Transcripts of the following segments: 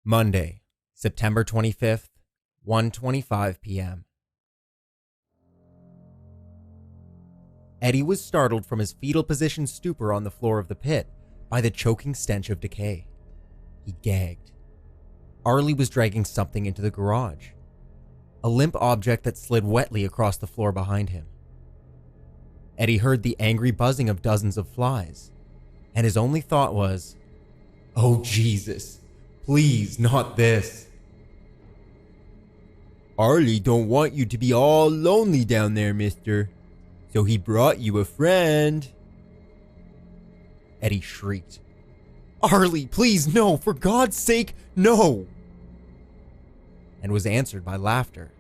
Monday, September 25th, 1:25 p.m. Eddie was startled from his fetal position stupor on the floor of the pit by the choking stench of decay. He gagged. Arlie was dragging something into the garage, a limp object that slid wetly across the floor behind him. Eddie heard the angry buzzing of dozens of flies, and his only thought was, "Oh Jesus, please not this." "Arlie don't want you to be all lonely down there, mister, so he brought you a friend." Eddie shrieked, "Arlie, please, no, for God's sake, no!" and was answered by laughter,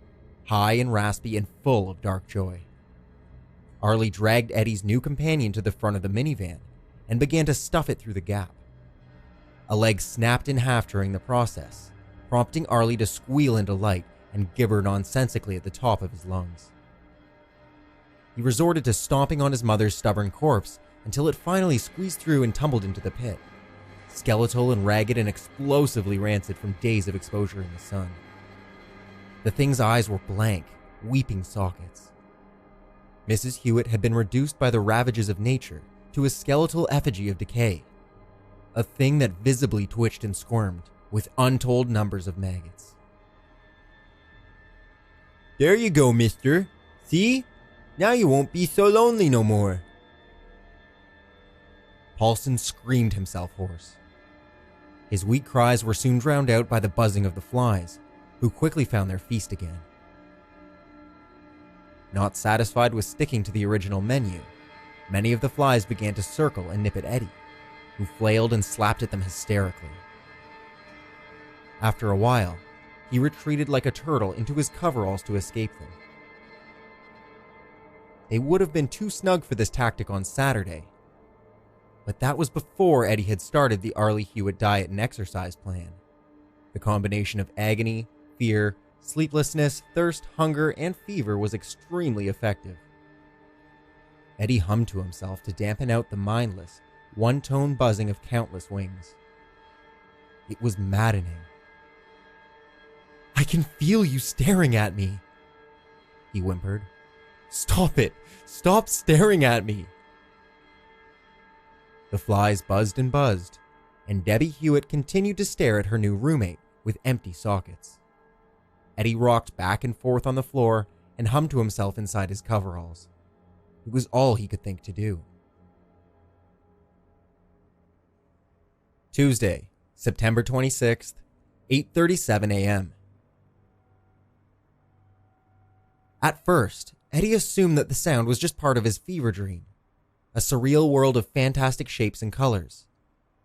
high and raspy and full of dark joy. Arlie dragged Eddie's new companion to the front of the minivan and began to stuff it through the gap. A leg snapped in half during the process, prompting Arlie to squeal in delight and gibber nonsensically at the top of his lungs. He resorted to stomping on his mother's stubborn corpse until it finally squeezed through and tumbled into the pit, skeletal and ragged and explosively rancid from days of exposure in the sun. The thing's eyes were blank, weeping sockets. Mrs. Hewitt had been reduced by the ravages of nature to a skeletal effigy of decay, a thing that visibly twitched and squirmed with untold numbers of maggots. "There you go, mister. See? Now you won't be so lonely no more." Paulson screamed himself hoarse. His weak cries were soon drowned out by the buzzing of the flies, who quickly found their feast again. Not satisfied with sticking to the original menu, many of the flies began to circle and nip at Eddie, who flailed and slapped at them hysterically. After a while, he retreated like a turtle into his coveralls to escape them. They would have been too snug for this tactic on Saturday, but that was before Eddie had started the Arlie Hewitt diet and exercise plan. The combination of agony, fear, sleeplessness, thirst, hunger, and fever was extremely effective. Eddie hummed to himself to dampen out the mindless, one-tone buzzing of countless wings. It was maddening. "I can feel you staring at me," he whimpered. "Stop it! Stop staring at me!" The flies buzzed and buzzed, and Debbie Hewitt continued to stare at her new roommate with empty sockets. Eddie rocked back and forth on the floor and hummed to himself inside his coveralls. It was all he could think to do. Tuesday, September 26th, 8:37 a.m. At first, Eddie assumed that the sound was just part of his fever dream, a surreal world of fantastic shapes and colors,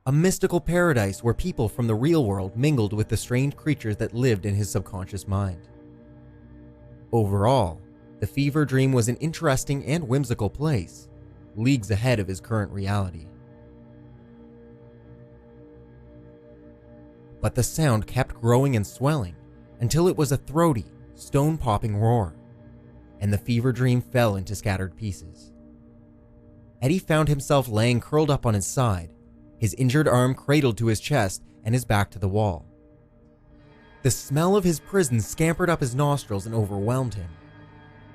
a mystical paradise where people from the real world mingled with the strange creatures that lived in his subconscious mind. Overall, the fever dream was an interesting and whimsical place, leagues ahead of his current reality. But the sound kept growing and swelling until it was a throaty, stone-popping roar, and the fever dream fell into scattered pieces. Eddie found himself laying curled up on his side, his injured arm cradled to his chest and his back to the wall. The smell of his prison scampered up his nostrils and overwhelmed him.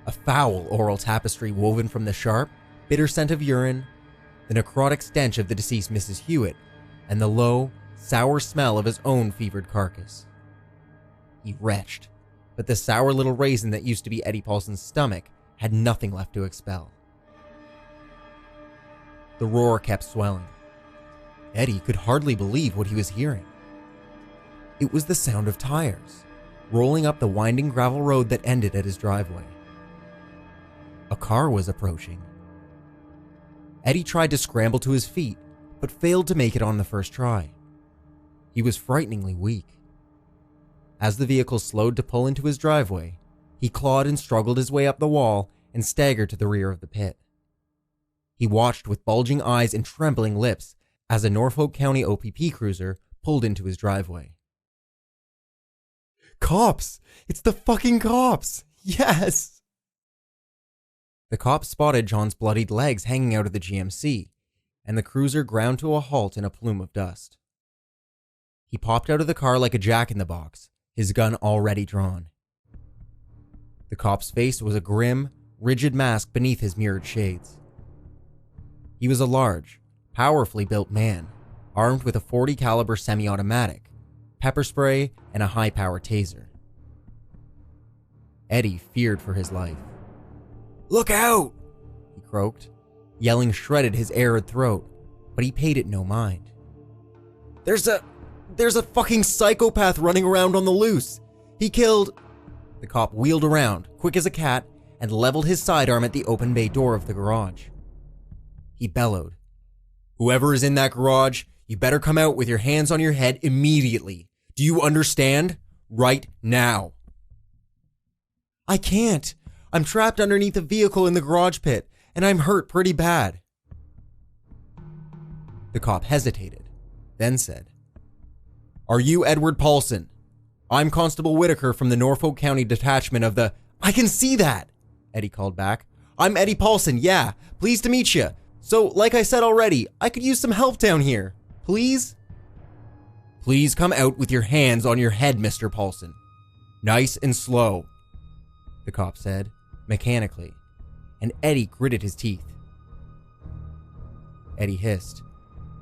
A foul oral tapestry woven from the sharp, bitter scent of urine, the necrotic stench of the deceased Mrs. Hewitt, and the low, sour smell of his own fevered carcass. He retched, but the sour little raisin that used to be Eddie Paulson's stomach had nothing left to expel. The roar kept swelling. Eddie could hardly believe what he was hearing. It was the sound of tires, rolling up the winding gravel road that ended at his driveway. A car was approaching. Eddie tried to scramble to his feet, but failed to make it on the first try. He was frighteningly weak. As the vehicle slowed to pull into his driveway, he clawed and struggled his way up the wall and staggered to the rear of the pit. He watched with bulging eyes and trembling lips as a Norfolk County OPP cruiser pulled into his driveway. "Cops! It's the fucking cops! Yes!" The cops spotted John's bloodied legs hanging out of the GMC, and the cruiser ground to a halt in a plume of dust. He popped out of the car like a jack-in-the-box, his gun already drawn. The cop's face was a grim, rigid mask beneath his mirrored shades. He was a large, powerfully built man, armed with a .40 caliber semi-automatic, pepper spray, and a high-power taser. Eddie feared for his life. "Look out!" he croaked. Yelling shredded his arid throat, but he paid it no mind. There's a fucking psychopath running around on the loose. He killed..." The cop wheeled around, quick as a cat, and leveled his sidearm at the open bay door of the garage. He bellowed, "Whoever is in that garage, you better come out with your hands on your head immediately. Do you understand? Right now." "I can't. I'm trapped underneath a vehicle in the garage pit, and I'm hurt pretty bad." The cop hesitated, then said, "Are you Edward Paulson? I'm Constable Whitaker from the Norfolk County Detachment of the..." "I can see that," Eddie called back. "I'm Eddie Paulson, yeah. Pleased to meet you. So, like I said already, I could use some help down here. Please?" "Please come out with your hands on your head, Mr. Paulson. Nice and slow," the cop said, mechanically, and Eddie gritted his teeth. Eddie hissed,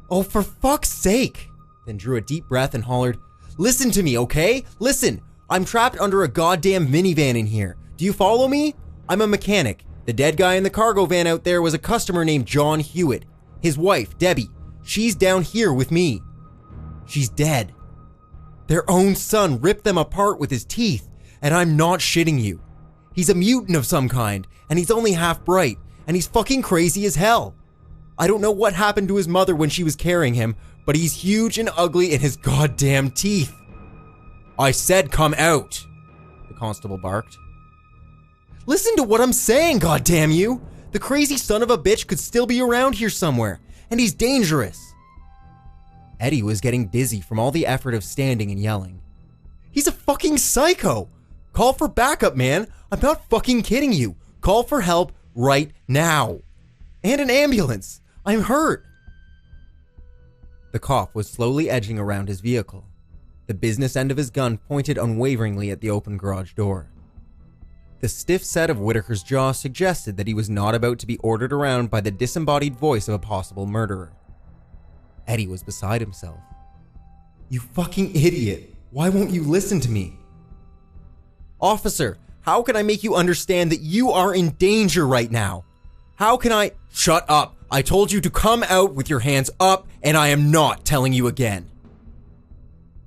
"Oh, for fuck's sake!" then drew a deep breath and hollered, "Listen to me, okay? Listen! I'm trapped under a goddamn minivan in here. Do you follow me? I'm a mechanic. The dead guy in the cargo van out there was a customer named John Hewitt. His wife, Debbie, she's down here with me. She's dead. Their own son ripped them apart with his teeth, and I'm not shitting you. He's a mutant of some kind, and he's only half bright, and he's fucking crazy as hell. I don't know what happened to his mother when she was carrying him, but he's huge and ugly in his goddamn teeth." "I said come out," the constable barked. "Listen to what I'm saying, goddamn you! The crazy son of a bitch could still be around here somewhere, and he's dangerous." Eddie was getting dizzy from all the effort of standing and yelling. "He's a fucking psycho! Call for backup, man! I'm not fucking kidding you! Call for help right now! And an ambulance! I'm hurt!" The cop was slowly edging around his vehicle, the business end of his gun pointed unwaveringly at the open garage door. The stiff set of Whitaker's jaw suggested that he was not about to be ordered around by the disembodied voice of a possible murderer. Eddie was beside himself. "You fucking idiot! Why won't you listen to me?" "Officer, how can I make you understand that you are in danger right now? How can I..." "Shut up! I told you to come out with your hands up, and I am not telling you again."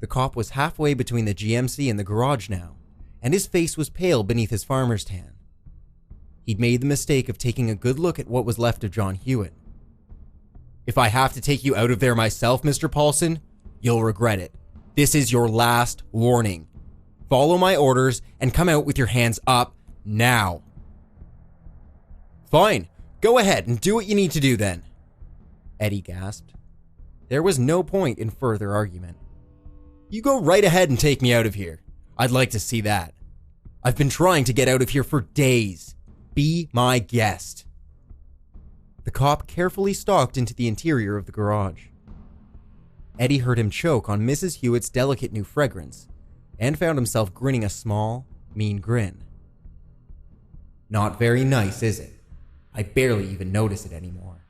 The cop was halfway between the GMC and the garage now, and his face was pale beneath his farmer's tan. He'd made the mistake of taking a good look at what was left of John Hewitt. "If I have to take you out of there myself, Mr. Paulson, you'll regret it. This is your last warning. Follow my orders and come out with your hands up now." "Fine. Go ahead and do what you need to do then," Eddie gasped. There was no point in further argument. "You go right ahead and take me out of here. I'd like to see that. I've been trying to get out of here for days. Be my guest." The cop carefully stalked into the interior of the garage. Eddie heard him choke on Mrs. Hewitt's delicate new fragrance and found himself grinning a small, mean grin. "Not very nice, is it? I barely even notice it anymore."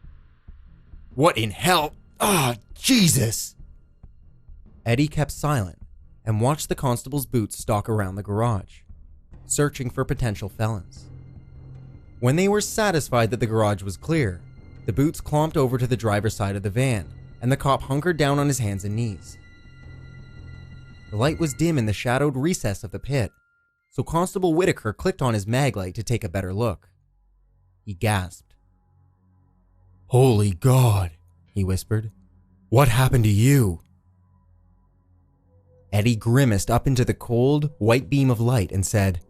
"What in hell? Ah, Jesus!" Eddie kept silent and watched the constable's boots stalk around the garage, searching for potential felons. When they were satisfied that the garage was clear, the boots clomped over to the driver's side of the van, and the cop hunkered down on his hands and knees. The light was dim in the shadowed recess of the pit, so Constable Whitaker clicked on his mag light to take a better look. He gasped. "Holy God," he whispered. "What happened to you?" Eddie grimaced up into the cold, white beam of light and said,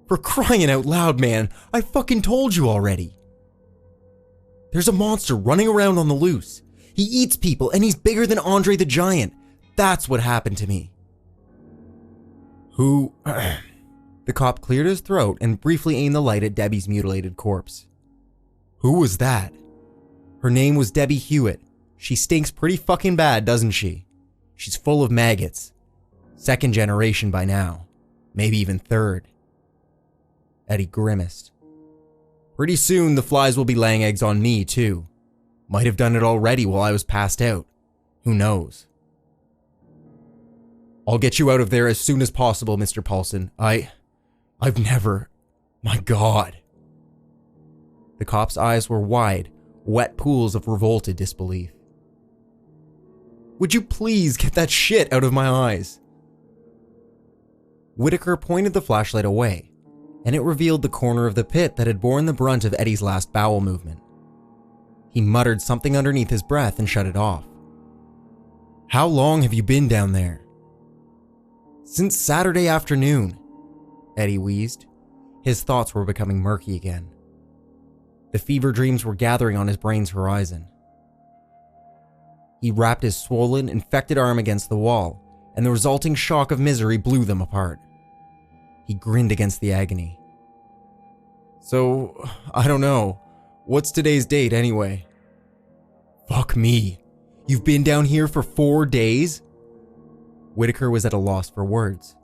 "For crying out loud, man, I fucking told you already. There's a monster running around on the loose. He eats people and he's bigger than Andre the Giant. That's what happened to me." "Who?" The cop cleared his throat and briefly aimed the light at Debbie's mutilated corpse. "Who was that?" "Her name was Debbie Hewitt. She stinks pretty fucking bad, doesn't she? She's full of maggots. Second generation by now. Maybe even third. Eddie grimaced. Pretty soon the flies will be laying eggs on me too. Might have done it already while I was passed out. Who knows? I'll get you out of there as soon as possible, Mr. Paulson. I've never... My God. The cop's eyes were wide, wet pools of revolted disbelief. Would you please get that shit out of my eyes? Whitaker pointed the flashlight away, and it revealed the corner of the pit that had borne the brunt of Eddie's last bowel movement. He muttered something underneath his breath and shut it off. How long have you been down there? Since Saturday afternoon, Eddie wheezed. His thoughts were becoming murky again. The fever dreams were gathering on his brain's horizon. He wrapped his swollen, infected arm against the wall, and the resulting shock of misery blew them apart. He grinned against the agony. So, I don't know. What's today's date anyway? Fuck me. You've been down here for 4 days? Whitaker was at a loss for words.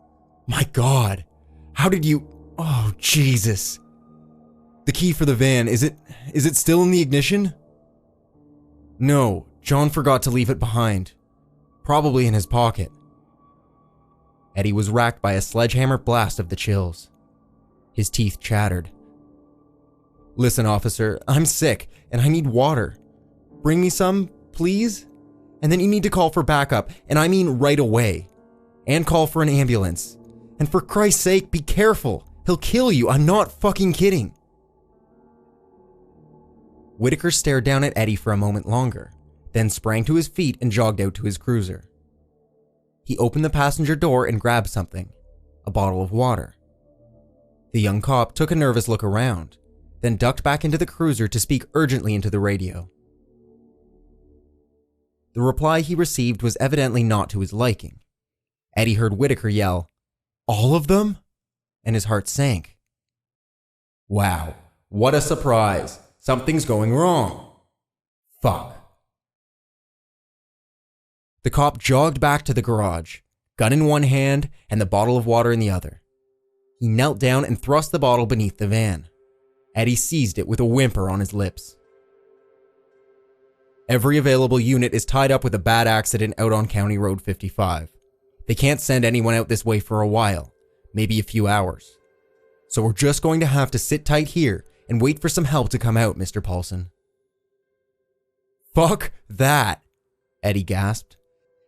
My God. How did you... Oh, Jesus. The key for the van, is it still in the ignition? No, John forgot to leave it behind. Probably in his pocket. Eddie was racked by a sledgehammer blast of the chills. His teeth chattered. Listen, officer, I'm sick and I need water. Bring me some, please? And then you need to call for backup, and I mean right away. And call for an ambulance. And for Christ's sake, be careful. He'll kill you. I'm not fucking kidding. Whitaker stared down at Eddie for a moment longer, then sprang to his feet and jogged out to his cruiser. He opened the passenger door and grabbed something, a bottle of water. The young cop took a nervous look around, then ducked back into the cruiser to speak urgently into the radio. The reply he received was evidently not to his liking. Eddie heard Whitaker yell, "All of them?" and his heart sank. Wow, what a surprise. Something's going wrong. Fuck. The cop jogged back to the garage, gun in one hand and the bottle of water in the other. He knelt down and thrust the bottle beneath the van. Eddie seized it with a whimper on his lips. Every available unit is tied up with a bad accident out on County Road 55. They can't send anyone out this way for a while, maybe a few hours. So we're just going to have to sit tight here and wait for some help to come out, Mr. Paulson. Fuck that, Eddie gasped.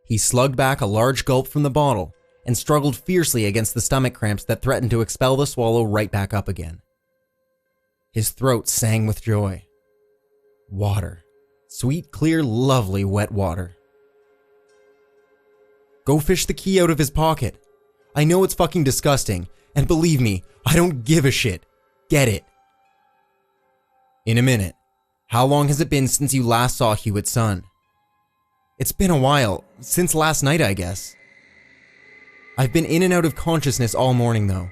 He slugged back a large gulp from the bottle and struggled fiercely against the stomach cramps that threatened to expel the swallow right back up again. His throat sang with joy. Water. Sweet, clear, lovely, wet water. Go fish the key out of his pocket. I know it's fucking disgusting, and believe me, I don't give a shit. Get it. In a minute. How long has it been since you last saw Hewitt's son? It's been a while. Since last night, I guess. I've been in and out of consciousness all morning, though.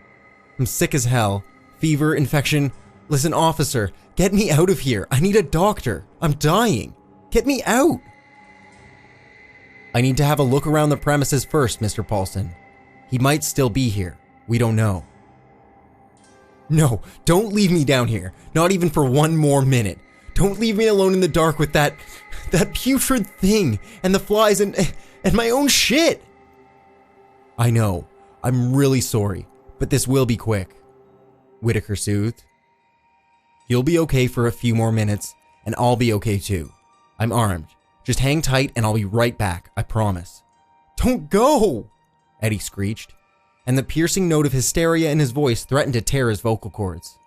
I'm sick as hell. Fever, infection. Listen, officer, get me out of here. I need a doctor. I'm dying. Get me out. I need to have a look around the premises first, Mr. Paulson. He might still be here. We don't know. No, don't leave me down here. Not even for one more minute. Don't leave me alone in the dark with that putrid thing and the flies and my own shit. I know. I'm really sorry, but this will be quick. Whitaker soothed. You'll be okay for a few more minutes, and I'll be okay too. I'm armed. Just hang tight and I'll be right back, I promise. Don't go! Eddie screeched, and the piercing note of hysteria in his voice threatened to tear his vocal cords.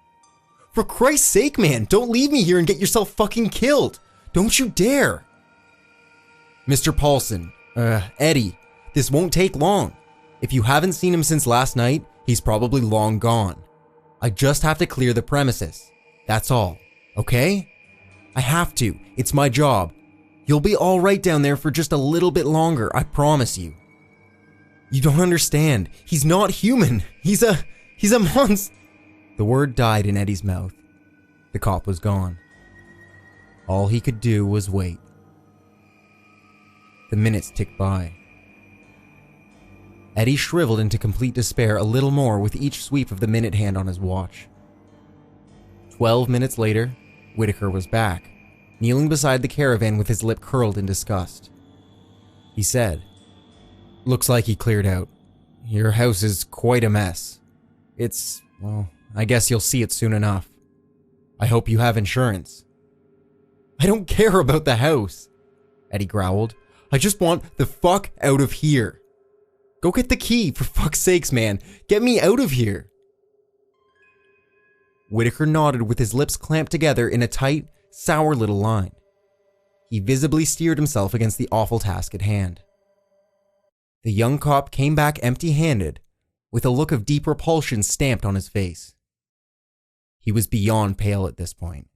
For Christ's sake, man, don't leave me here and get yourself fucking killed. Don't you dare. Mr. Paulson, Eddie, this won't take long. If you haven't seen him since last night, he's probably long gone. I just have to clear the premises. That's all, okay? I have to. It's my job. You'll be all right down there for just a little bit longer, I promise you. You don't understand. He's not human. He's a monster. The word died in Eddie's mouth. The cop was gone. All he could do was wait. The minutes ticked by. Eddie shriveled into complete despair a little more with each sweep of the minute hand on his watch. 12 minutes later, Whitaker was back, kneeling beside the caravan with his lip curled in disgust. He said, "Looks like he cleared out. Your house is quite a mess. Well, I guess you'll see it soon enough. I hope you have insurance." "I don't care about the house," Eddie growled. "I just want the fuck out of here. Go get the key, for fuck's sakes, man. Get me out of here." Whitaker nodded with his lips clamped together in a tight, sour little line. He visibly steered himself against the awful task at hand. The young cop came back empty-handed, with a look of deep repulsion stamped on his face. He was beyond pale at this point.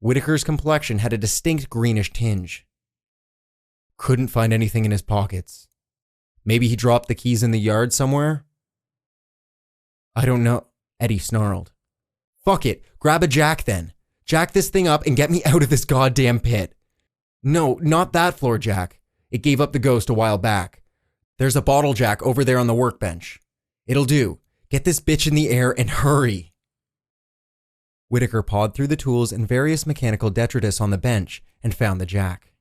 Whitaker's complexion had a distinct greenish tinge. "Couldn't find anything in his pockets. Maybe he dropped the keys in the yard somewhere?" "I don't know," Eddie snarled. "Fuck it, grab a jack then. Jack this thing up and get me out of this goddamn pit. No, not that floor jack. It gave up the ghost a while back. There's a bottle jack over there on the workbench. It'll do. Get this bitch in the air and hurry." Whitaker pawed through the tools and various mechanical detritus on the bench and found the jack.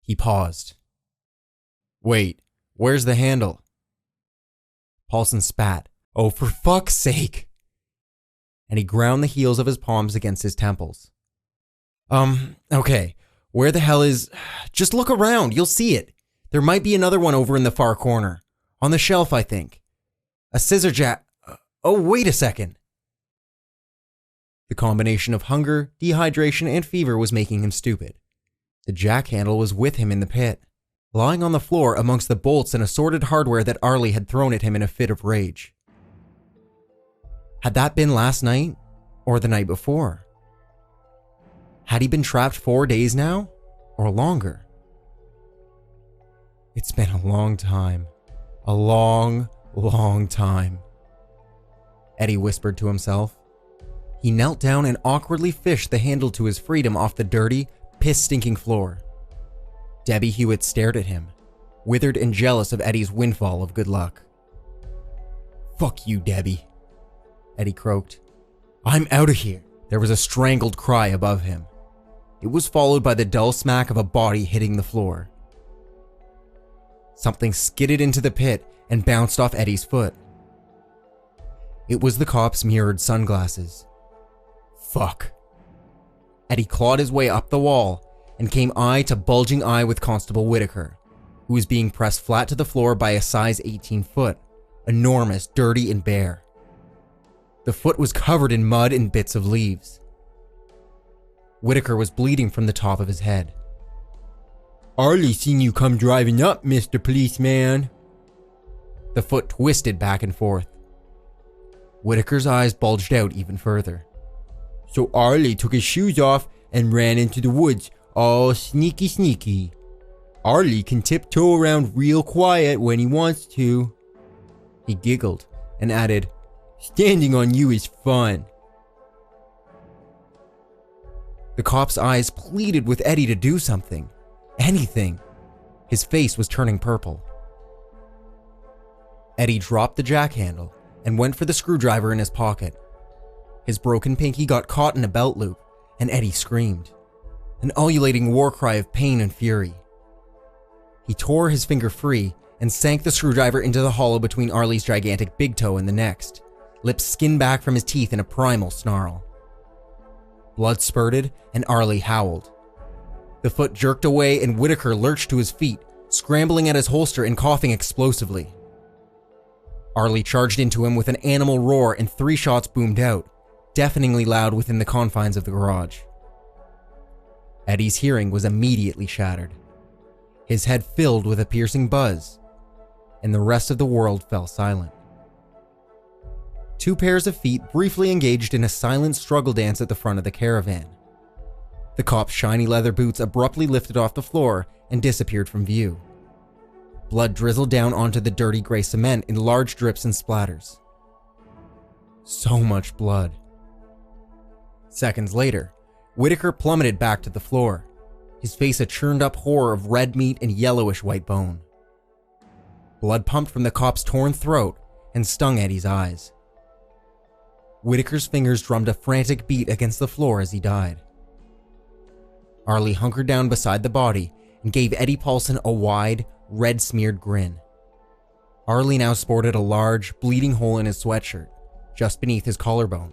He paused. "Wait, where's the handle?" Paulson spat. "Oh, for fuck's sake!" And he ground the heels of his palms against his temples. Okay, where the hell is... Just look around, you'll see it. There might be another one over in the far corner. On the shelf, I think. A scissor jack... Oh, wait a second. The combination of hunger, dehydration, and fever was making him stupid. The jack handle was with him in the pit, lying on the floor amongst the bolts and assorted hardware that Arlie had thrown at him in a fit of rage. Had that been last night, or the night before? Had he been trapped 4 days now, or longer? It's been a long time. A long, long time. Eddie whispered to himself. He knelt down and awkwardly fished the handle to his freedom off the dirty, piss-stinking floor. Debbie Hewitt stared at him, withered and jealous of Eddie's windfall of good luck. "Fuck you, Debbie," Eddie croaked. "I'm out of here." There was a strangled cry above him. It was followed by the dull smack of a body hitting the floor. Something skidded into the pit and bounced off Eddie's foot. It was the cop's mirrored sunglasses. Fuck. Eddie clawed his way up the wall and came eye to bulging eye with Constable Whitaker, who was being pressed flat to the floor by a size 18 foot, enormous, dirty, and bare. The foot was covered in mud and bits of leaves. Whitaker was bleeding from the top of his head. "Arlie seen you come driving up, Mr. Policeman." The foot twisted back and forth. Whitaker's eyes bulged out even further. "So Arlie took his shoes off and ran into the woods, all sneaky sneaky. Arlie can tiptoe around real quiet when he wants to." He giggled and added, "Standing on you is fun." The cop's eyes pleaded with Eddie to do something. Anything. His face was turning purple. Eddie dropped the jack handle and went for the screwdriver in his pocket. His broken pinky got caught in a belt loop, and Eddie screamed, an ululating war cry of pain and fury. He tore his finger free and sank the screwdriver into the hollow between Arlie's gigantic big toe and the next, lips skinned back from his teeth in a primal snarl. Blood spurted, and Arlie howled. The foot jerked away, and Whitaker lurched to his feet, scrambling at his holster and coughing explosively. Arlie charged into him with an animal roar, and 3 shots boomed out, deafeningly loud within the confines of the garage. Eddie's hearing was immediately shattered. His head filled with a piercing buzz, and the rest of the world fell silent. 2 pairs of feet briefly engaged in a silent struggle dance at the front of the caravan. The cop's shiny leather boots abruptly lifted off the floor and disappeared from view. Blood drizzled down onto the dirty gray cement in large drips and splatters. So much blood. Seconds later, Whitaker plummeted back to the floor, his face a churned up horror of red meat and yellowish white bone. Blood pumped from the cop's torn throat and stung Eddie's eyes. Whitaker's fingers drummed a frantic beat against the floor as he died. Arlie hunkered down beside the body and gave Eddie Paulson a wide, red-smeared grin. Arlie now sported a large, bleeding hole in his sweatshirt, just beneath his collarbone,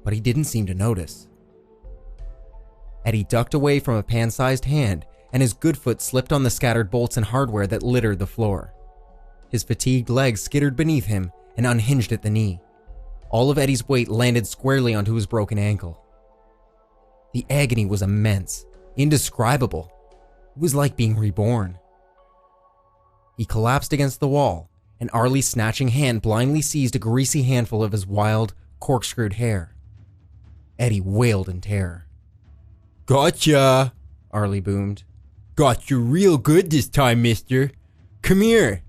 but he didn't seem to notice. Eddie ducked away from a pan-sized hand, and his good foot slipped on the scattered bolts and hardware that littered the floor. His fatigued legs skittered beneath him and unhinged at the knee. All of Eddie's weight landed squarely onto his broken ankle. The agony was immense, indescribable. It was like being reborn. He collapsed against the wall, and Arlie's snatching hand blindly seized a greasy handful of his wild, corkscrewed hair. Eddie wailed in terror. "Gotcha," Arlie boomed. "Got you real good this time, mister. Come here."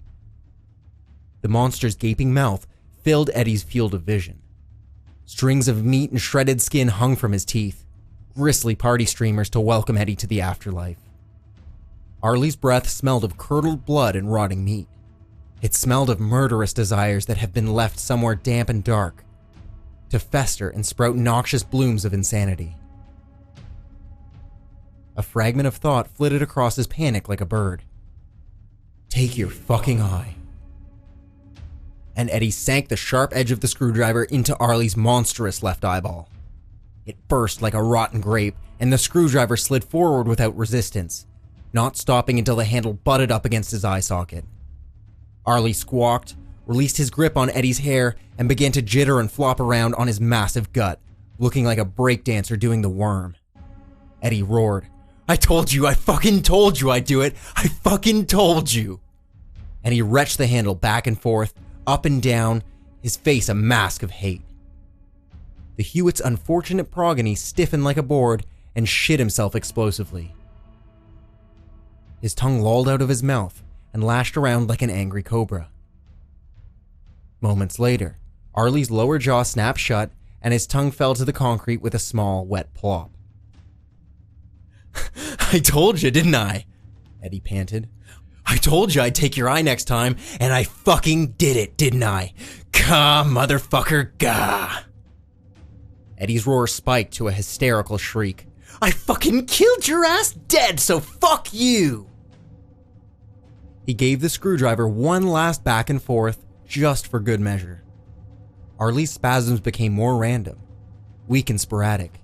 The monster's gaping mouth filled Eddie's field of vision. Strings of meat and shredded skin hung from his teeth, grisly party streamers to welcome Eddie to the afterlife. Arlie's breath smelled of curdled blood and rotting meat. It smelled of murderous desires that have been left somewhere damp and dark, to fester and sprout noxious blooms of insanity. A fragment of thought flitted across his panic like a bird. Take your fucking eye. And Eddie sank the sharp edge of the screwdriver into Arlie's monstrous left eyeball. It burst like a rotten grape, and the screwdriver slid forward without resistance, not stopping until the handle butted up against his eye socket. Arlie squawked, released his grip on Eddie's hair, and began to jitter and flop around on his massive gut, looking like a breakdancer doing the worm. Eddie roared, "I told you, I fucking told you I'd do it! I fucking told you!" And he wrenched the handle back and forth, up and down, his face a mask of hate. The Hewitt's unfortunate progeny stiffened like a board and shit himself explosively. His tongue lolled out of his mouth and lashed around like an angry cobra. Moments later, Arlie's lower jaw snapped shut and his tongue fell to the concrete with a small, wet plop. "I told you, didn't I?" Eddie panted. "I told you I'd take your eye next time, and I fucking did it, didn't I? Gah, motherfucker, gah!" Eddie's roar spiked to a hysterical shriek. "I fucking killed your ass dead, so fuck you!" He gave the screwdriver one last back and forth, just for good measure. Arlie's spasms became more random, weak and sporadic.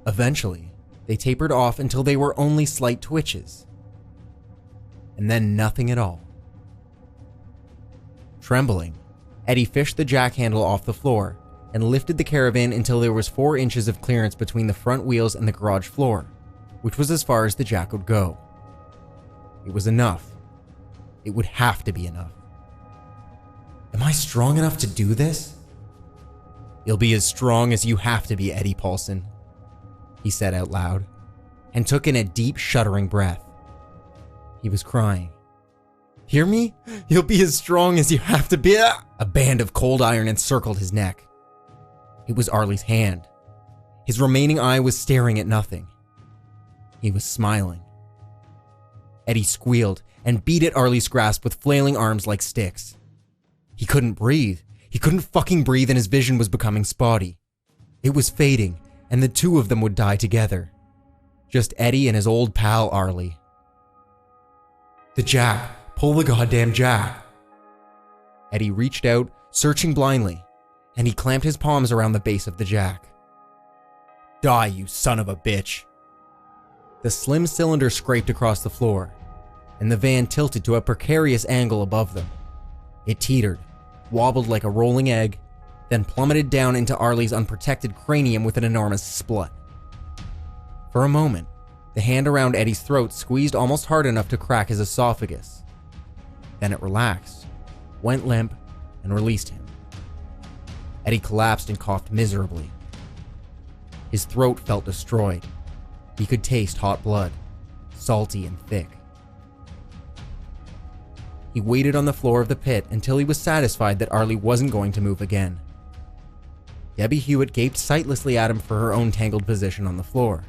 Eventually, they tapered off until they were only slight twitches. And then nothing at all. Trembling, Eddie fished the jack handle off the floor and lifted the caravan until there was 4 inches of clearance between the front wheels and the garage floor, which was as far as the jack would go. It was enough. It would have to be enough. Am I strong enough to do this? You'll be as strong as you have to be, Eddie Paulson, he said out loud, and took in a deep, shuddering breath. He was crying. Hear me? You'll be as strong as you have to be. A band of cold iron encircled his neck. It was Arlie's hand. His remaining eye was staring at nothing. He was smiling. Eddie squealed and beat at Arlie's grasp with flailing arms like sticks. He couldn't breathe. He couldn't fucking breathe, and his vision was becoming spotty. It was fading, and the two of them would die together. Just Eddie and his old pal Arlie. The jack. Pull the goddamn jack. Eddie reached out, searching blindly, and he clamped his palms around the base of the jack. Die, you son of a bitch. The slim cylinder scraped across the floor, and the van tilted to a precarious angle above them. It teetered, wobbled like a rolling egg, then plummeted down into Arlie's unprotected cranium with an enormous splut. For a moment, the hand around Eddie's throat squeezed almost hard enough to crack his esophagus. Then it relaxed, went limp, and released him. Eddie collapsed and coughed miserably. His throat felt destroyed. He could taste hot blood, salty and thick. He waited on the floor of the pit until he was satisfied that Arlie wasn't going to move again. Debbie Hewitt gaped sightlessly at him for her own tangled position on the floor,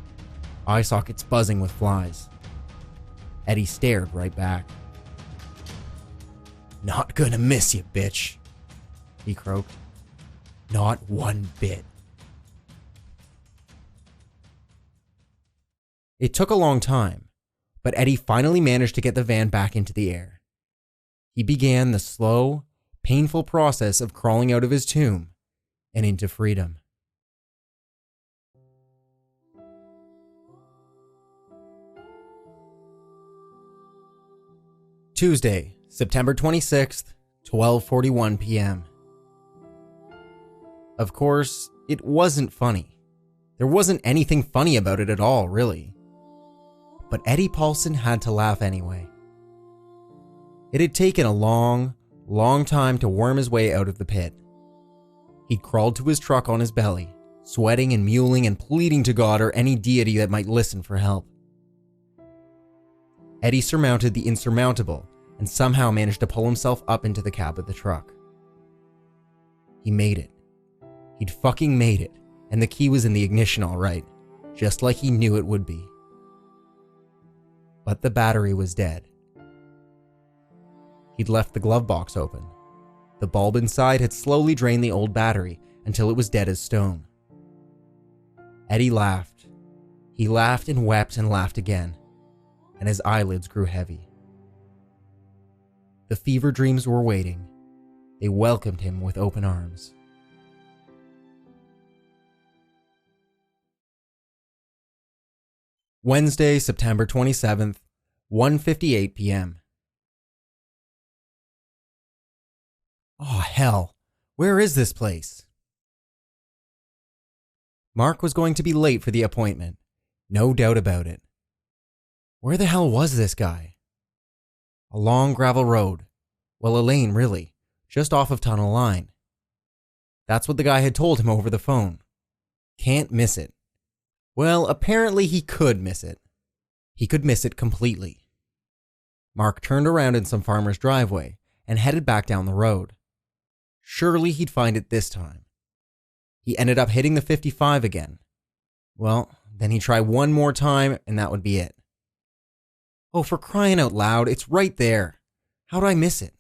eye sockets buzzing with flies. Eddie stared right back. "Not gonna miss you, bitch," he croaked. "Not one bit." It took a long time, but Eddie finally managed to get the van back into the air. He began the slow, painful process of crawling out of his tomb and into freedom. Tuesday, September 26th, 12:41 p.m. Of course, it wasn't funny. There wasn't anything funny about it at all, really. But Eddie Paulson had to laugh anyway. It had taken a long, long time to worm his way out of the pit. He'd crawled to his truck on his belly, sweating and mewling and pleading to God or any deity that might listen for help. Eddie surmounted the insurmountable and somehow managed to pull himself up into the cab of the truck. He made it. He'd fucking made it, and the key was in the ignition all right, just like he knew it would be. But the battery was dead. He'd left the glove box open. The bulb inside had slowly drained the old battery until it was dead as stone. Eddie laughed. He laughed and wept and laughed again, and his eyelids grew heavy. The fever dreams were waiting. They welcomed him with open arms. Wednesday, September 27th, 1:58 p.m. Oh, hell. Where is this place? Mark was going to be late for the appointment. No doubt about it. Where the hell was this guy? A long gravel road. Well, a lane, really. Just off of Tunnel Line. That's what the guy had told him over the phone. Can't miss it. Well, apparently he could miss it. He could miss it completely. Mark turned around in some farmer's driveway and headed back down the road. Surely he'd find it this time. He ended up hitting the 55 again. Well, then he'd try one more time and that would be it. Oh, for crying out loud, it's right there. How'd I miss it?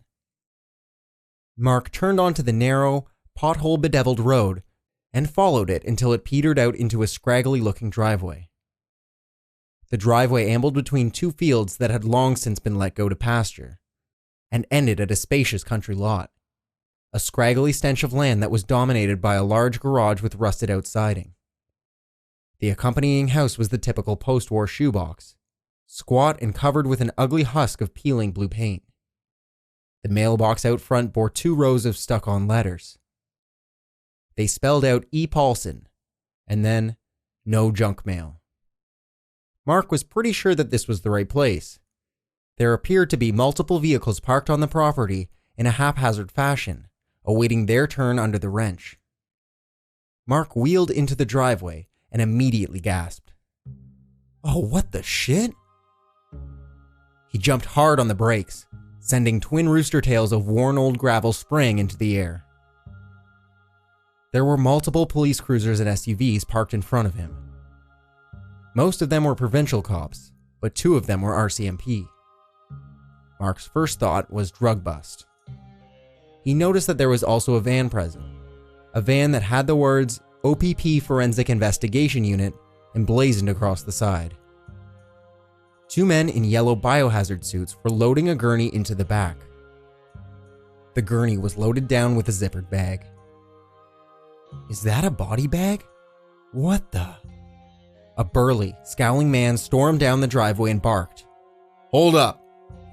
Mark turned onto the narrow, pothole-bedeviled road and followed it until it petered out into a scraggly-looking driveway. The driveway ambled between two fields that had long since been let go to pasture, and ended at a spacious country lot, a scraggly stench of land that was dominated by a large garage with rusted-out siding. The accompanying house was the typical post-war shoebox, squat and covered with an ugly husk of peeling blue paint. The mailbox out front bore 2 rows of stuck-on letters. They spelled out E. Paulson, and then no junk mail. Mark was pretty sure that this was the right place. There appeared to be multiple vehicles parked on the property in a haphazard fashion, awaiting their turn under the wrench. Mark wheeled into the driveway and immediately gasped. Oh, what the shit? He jumped hard on the brakes, sending twin rooster tails of worn old gravel spraying into the air. There were multiple police cruisers and SUVs parked in front of him. Most of them were provincial cops, but 2 of them were RCMP. Mark's first thought was drug bust. He noticed that there was also a van present, a van that had the words OPP Forensic Investigation Unit emblazoned across the side. 2 men in yellow biohazard suits were loading a gurney into the back. The gurney was loaded down with a zippered bag. Is that a body bag? What the? A burly, scowling man stormed down the driveway and barked. Hold up.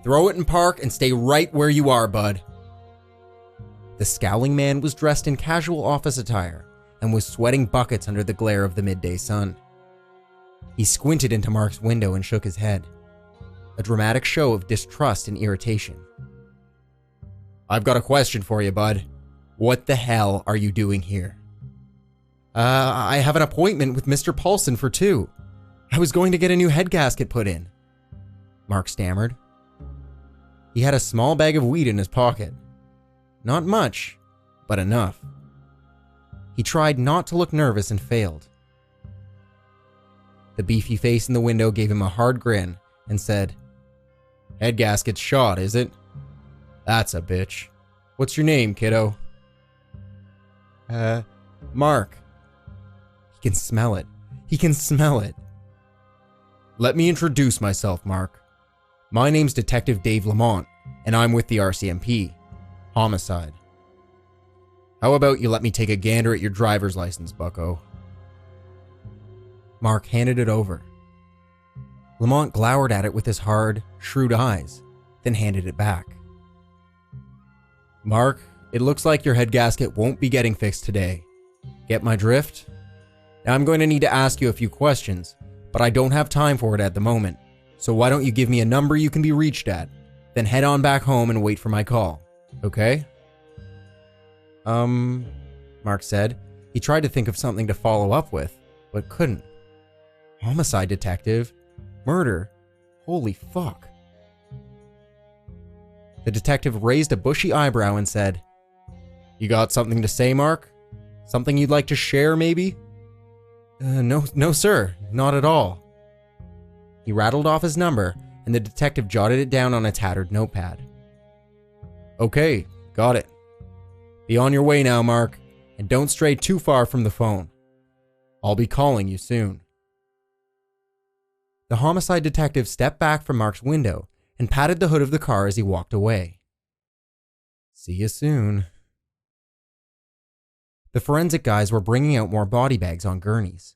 Throw it in park and stay right where you are, bud. The scowling man was dressed in casual office attire and was sweating buckets under the glare of the midday sun. He squinted into Mark's window and shook his head, a dramatic show of distrust and irritation. I've got a question for you, bud. What the hell are you doing here? I have an appointment with Mr. Paulson for 2. I was going to get a new head gasket put in, Mark stammered. He had a small bag of weed in his pocket. Not much, but enough. He tried not to look nervous and failed. The beefy face in the window gave him a hard grin and said, Head gasket's shot, is it? That's a bitch. What's your name, kiddo? Mark. He can smell it. He can smell it. Let me introduce myself, Mark. My name's Detective Dave Lamont, and I'm with the RCMP. Homicide. How about you let me take a gander at your driver's license, bucko? Mark handed it over. Lamont glowered at it with his hard, shrewd eyes, then handed it back. Mark, it looks like your head gasket won't be getting fixed today. Get my drift? Now I'm going to need to ask you a few questions, but I don't have time for it at the moment. So why don't you give me a number you can be reached at, then head on back home and wait for my call, okay? Mark said. He tried to think of something to follow up with, but couldn't. Homicide detective? Murder? Holy fuck. The detective raised a bushy eyebrow and said, You got something to say, Mark? Something you'd like to share, maybe? No, sir. Not at all. He rattled off his number, and the detective jotted it down on a tattered notepad. Okay, got it. Be on your way now, Mark, and don't stray too far from the phone. I'll be calling you soon. The homicide detective stepped back from Mark's window and patted the hood of the car as he walked away. See you soon. The forensic guys were bringing out more body bags on gurneys.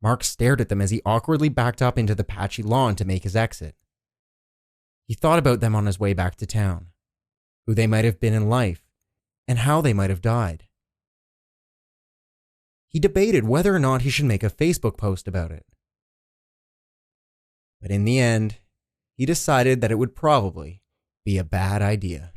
Mark stared at them as he awkwardly backed up into the patchy lawn to make his exit. He thought about them on his way back to town, who they might have been in life, and how they might have died. He debated whether or not he should make a Facebook post about it. But in the end, he decided that it would probably be a bad idea.